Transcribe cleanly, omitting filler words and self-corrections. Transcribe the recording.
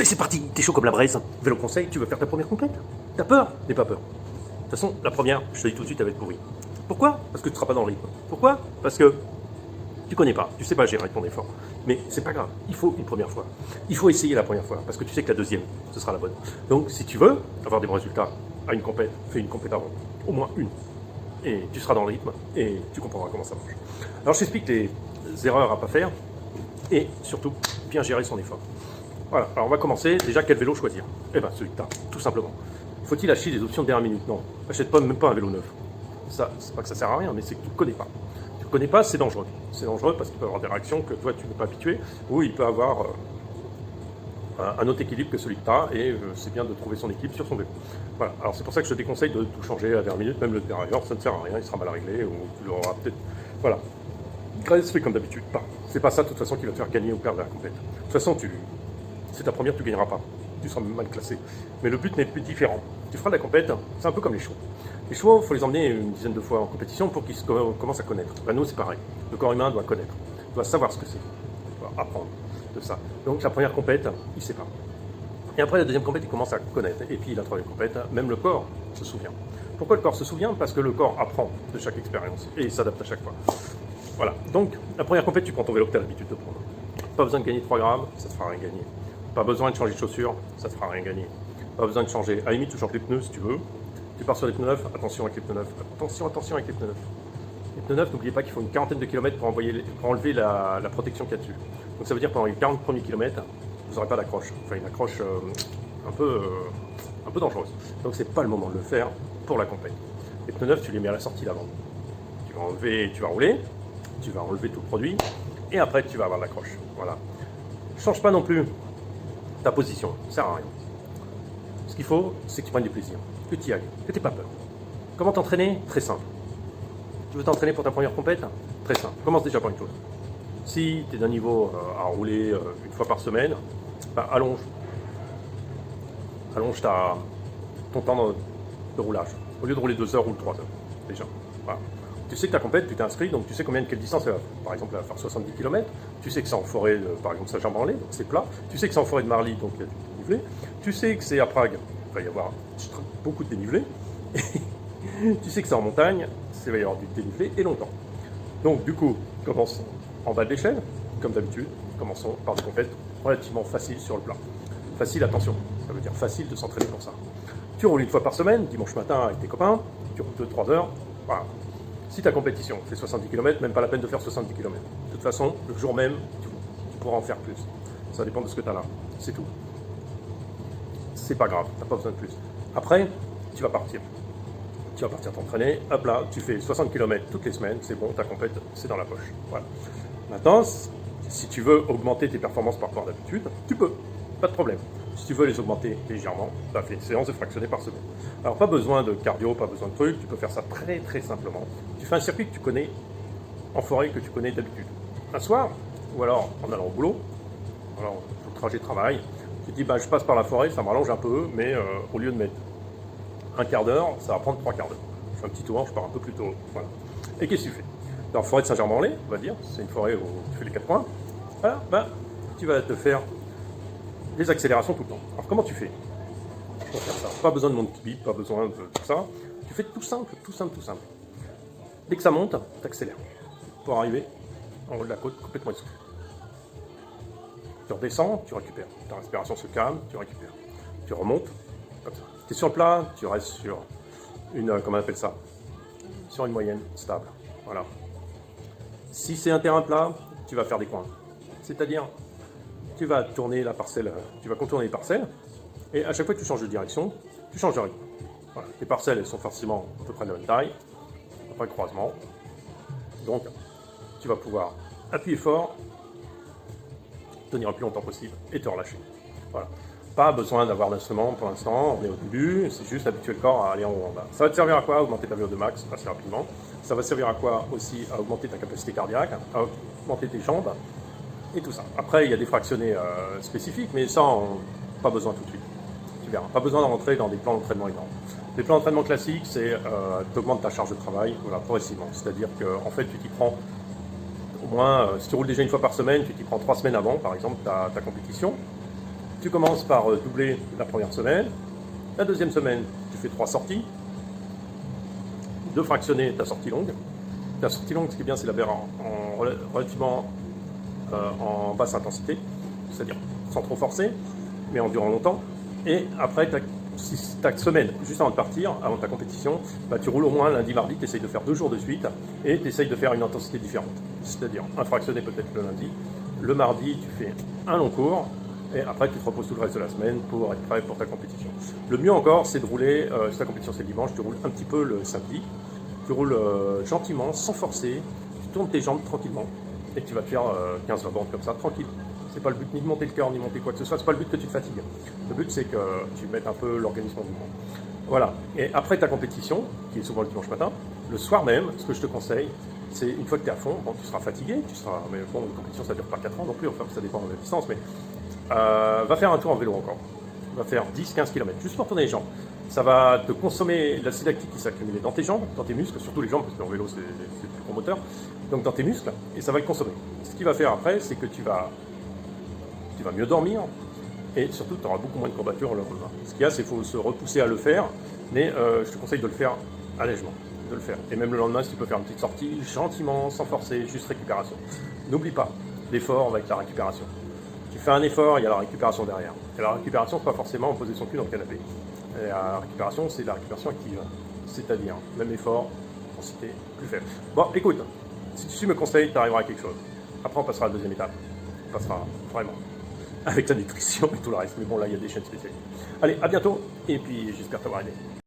C'est parti, t'es chaud comme la braise. Vélo conseil, tu veux faire ta première compète? T'as peur? N'aie pas peur. De toute façon, la première, je te dis tout de suite, elle va être pourrie. Pourquoi? Parce que tu ne seras pas dans le rythme. Pourquoi? Parce que tu connais pas, tu sais pas gérer ton effort. Mais c'est pas grave, il faut une première fois. Il faut essayer la première fois, parce que tu sais que la deuxième, ce sera la bonne. Donc si tu veux avoir des bons résultats à une compète, fais une compète avant. Au moins une. Et tu seras dans le rythme, et tu comprendras comment ça marche. Alors je t'explique les erreurs à pas faire, et surtout, bien gérer son effort. Voilà, alors on va commencer. Déjà, quel vélo choisir? Eh bien, celui que tu as, tout simplement. Faut-il acheter des options de dernière minute? Non, achète pas, même pas un vélo neuf. Ça, c'est pas que ça sert à rien, mais c'est que tu ne connais pas. Tu ne connais pas, c'est dangereux. C'est dangereux parce qu'il peut y avoir des réactions que toi, tu n'es pas habitué, ou il peut avoir un autre équilibre que celui que tu as, et c'est bien de trouver son équilibre sur son vélo. Voilà, alors c'est pour ça que je te déconseille de tout changer à dernière minute, même le dérailleur, ça ne sert à rien, il sera mal réglé, ou tu l'auras peut-être... Voilà. Reste fait comme d'habitude, pas. C'est pas ça, de toute façon, qui va te faire gagner ou perdre la compète. De toute façon, c'est ta première, tu ne gagneras pas. Tu seras mal classé. Mais le but n'est plus différent. Tu feras de la compète, c'est un peu comme les chevaux. Les chevaux, il faut les emmener une dizaine de fois en compétition pour qu'ils commencent à connaître. Ben, nous, c'est pareil. Le corps humain doit connaître, doit savoir ce que c'est, doit apprendre de ça. Donc la première compète, il ne sait pas. Et après, la deuxième compète, il commence à connaître. Et puis la troisième compète, même le corps se souvient. Pourquoi le corps se souvient? Parce que le corps apprend de chaque expérience et il s'adapte à chaque fois. Voilà. Donc, la première compète, tu prends ton vélo que tu as l'habitude de prendre. Pas besoin de gagner 3 grammes, ça ne te fera rien gagner. Pas besoin de changer de chaussures, ça ne te fera rien gagner. Pas besoin de changer. À la limite, tu changes les pneus si tu veux. Tu pars sur les pneus neufs, attention avec les pneus neufs. Attention avec les pneus neufs. Les pneus neufs, n'oubliez pas qu'il faut une quarantaine de kilomètres pour enlever la protection qu'il y a dessus. Donc ça veut dire que pendant les 40 premiers kilomètres, vous n'aurez pas d'accroche. Enfin, une accroche un peu dangereuse. Donc c'est pas le moment de le faire pour la compète. Les pneus neufs, tu les mets à la sortie d'avant. Tu vas rouler, tu vas enlever tout le produit, et après tu vas avoir l'accroche. Voilà. Change pas non plus ta position, ça sert à rien. Ce qu'il faut, c'est que tu prennes du plaisir, que tu y ailles, que tu n'aies pas peur. Comment t'entraîner? Très simple. Tu veux t'entraîner pour ta première compète? Très simple. Commence déjà par une chose. Si tu es d'un niveau à rouler une fois par semaine, bah, allonge ton temps de roulage. Au lieu de rouler 2 heures, roule 3 heures, déjà. Voilà. Tu sais que ta compète, tu t'es inscrit, donc tu sais quelle distance elle va. Par exemple, elle va faire 70 km. Tu sais que c'est en forêt, par exemple, Saint-Jean-Branlé, donc c'est plat. Tu sais que c'est en forêt de Marly, donc il y a du dénivelé. Tu sais que c'est à Prague, il va y avoir beaucoup de dénivelé. Tu sais que c'est en montagne, il va y avoir du dénivelé et longtemps. Donc, du coup, commence en bas de l'échelle, comme d'habitude. Commençons par des compètes relativement faciles sur le plat. Facile, attention, ça veut dire facile de s'entraîner pour ça. Tu roules une fois par semaine, dimanche matin avec tes copains, tu roules 2-3 heures, voilà. Si ta compétition fait 70 km, même pas la peine de faire 70 km. De toute façon, le jour même, tu pourras en faire plus. Ça dépend de ce que tu as là. C'est tout. C'est pas grave, tu n'as pas besoin de plus. Après, tu vas partir. Tu vas partir t'entraîner. Hop là, tu fais 60 km toutes les semaines. C'est bon, ta compète, c'est dans la poche. Voilà. Maintenant, si tu veux augmenter tes performances par rapport à d'habitude, tu peux. Pas de problème. Si tu veux les augmenter légèrement, tu as fait une séance de fractionné par semaine. Alors, pas besoin de cardio, pas besoin de trucs, tu peux faire ça très très simplement. Tu fais un circuit que tu connais en forêt, que tu connais d'habitude. Un soir, ou alors en allant au boulot, alors pour le trajet de travail, tu te dis, bah, je passe par la forêt, ça m'allonge un peu, mais au lieu de mettre un quart d'heure, ça va prendre 3 quarts d'heure. Je fais un petit tour, je pars un peu plus tôt. Voilà. Et qu'est-ce que tu fais? Dans la forêt de Saint-Germain-en-Laye, on va dire, c'est une forêt où tu fais les 4 coins, voilà, bah, tu vas te faire des accélérations tout le temps. Alors comment tu fais pour faire ça? Pas besoin de mon bip, pas besoin de tout ça. Tu fais tout simple, tout simple, tout simple. Dès que ça monte, tu accélères pour arriver en haut de la côte complètement essoufflé. Tu redescends, tu récupères. Ta respiration se calme, tu récupères. Tu remontes, comme ça. Tu es sur le plat, tu restes sur une, comment on appelle ça? Sur une moyenne stable. Voilà. Si c'est un terrain plat, tu vas faire des coins. C'est-à-dire, tu vas tourner la parcelle, tu vas contourner les parcelles, et à chaque fois que tu changes de direction, tu changes de rythme. Voilà. Les parcelles, elles sont forcément à peu près de la même taille, après le croisement. Donc, tu vas pouvoir appuyer fort, tenir le plus longtemps possible et te relâcher. Voilà. Pas besoin d'avoir d'instrument pour l'instant, on est au début, c'est juste habituer le corps à aller en haut en bas. Ça va te servir à quoi? Augmenter ta VO2 max assez rapidement. Ça va servir à quoi aussi? À augmenter ta capacité cardiaque, à augmenter tes jambes et tout ça. Après, il y a des fractionnés spécifiques, mais ça, pas besoin tout de suite. Tu verras. Pas besoin de rentrer dans des plans d'entraînement énormes. Les plans d'entraînement classiques, c'est tu augmentes ta charge de travail voilà, progressivement. C'est-à-dire qu'en fait, tu t'y prends au moins, si tu roules déjà une fois par semaine, tu t'y prends 3 semaines avant, par exemple, ta compétition. Tu commences par doubler la première semaine. La deuxième semaine, tu fais 3 sorties. De fractionner ta sortie longue. Ta sortie longue, ce qui est bien, c'est la faire relativement en basse intensité, c'est-à-dire sans trop forcer, mais en durant longtemps. Et après, ta semaine, juste avant de partir, avant ta compétition, bah, tu roules au moins lundi, mardi, tu essayes de faire 2 jours de suite et tu essayes de faire une intensité différente. C'est-à-dire un fractionné peut-être le lundi, le mardi, tu fais un long cours, et après tu te reposes tout le reste de la semaine pour être prêt pour ta compétition. Le mieux encore, c'est de rouler, si ta compétition c'est le dimanche, tu roules un petit peu le samedi, tu roules gentiment, sans forcer, tu tournes tes jambes tranquillement, et tu vas te faire 15-20 bandes comme ça, tranquille. C'est pas le but ni de monter le cœur, ni monter quoi que ce soit, c'est pas le but que tu te fatigues. Le but c'est que tu mettes un peu l'organisme en mouvement. Voilà, et après ta compétition, qui est souvent le dimanche matin, le soir même, ce que je te conseille, c'est une fois que tu es à fond, bon, tu seras fatigué, mais bon, une compétition ça dure pas 4 ans non plus, enfin ça dépend de la distance, mais va faire un tour en vélo encore. Va faire 10-15 km, juste pour tourner les jambes. Ça va te consommer l'acide lactique qui s'est accumulé dans tes jambes, dans tes muscles, surtout les jambes, parce qu'en vélo c'est le plus gros moteur, donc dans tes muscles, et ça va le consommer. Ce qu'il va faire après, c'est que tu vas mieux dormir, et surtout tu auras beaucoup moins de courbatures le lendemain. Ce qu'il y a, c'est qu'il faut se repousser à le faire, mais je te conseille de le faire allègement, de le faire. Et même le lendemain, si tu peux faire une petite sortie, gentiment, sans forcer, juste récupération. N'oublie pas, l'effort va être la récupération. Tu fais un effort, il y a la récupération derrière. Et la récupération, c'est pas forcément poser son cul dans le canapé. Et la récupération, c'est la récupération active. C'est-à-dire, même effort, intensité plus faible. Bon, écoute, si tu suis mes conseils, tu arriveras à quelque chose. Après, on passera à la deuxième étape. On passera vraiment avec la nutrition et tout le reste. Mais bon, là, il y a des chaînes spécialisées. Allez, à bientôt, et puis j'espère t'avoir aidé.